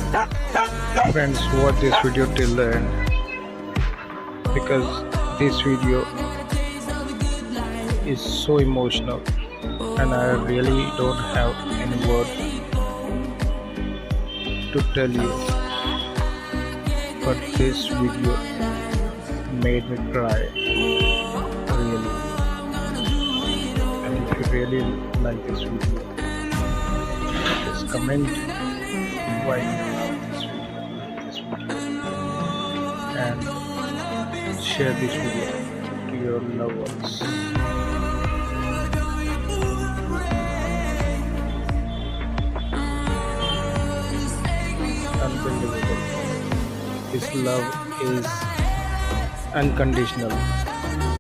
Friends, watch this video till the end because this video is so emotional and I really don't have any word to tell you. But this video made me cry, really. And if you really like this video, just comment why you love this video, and share this video to your loved ones. Unbelievable. His love is unconditional.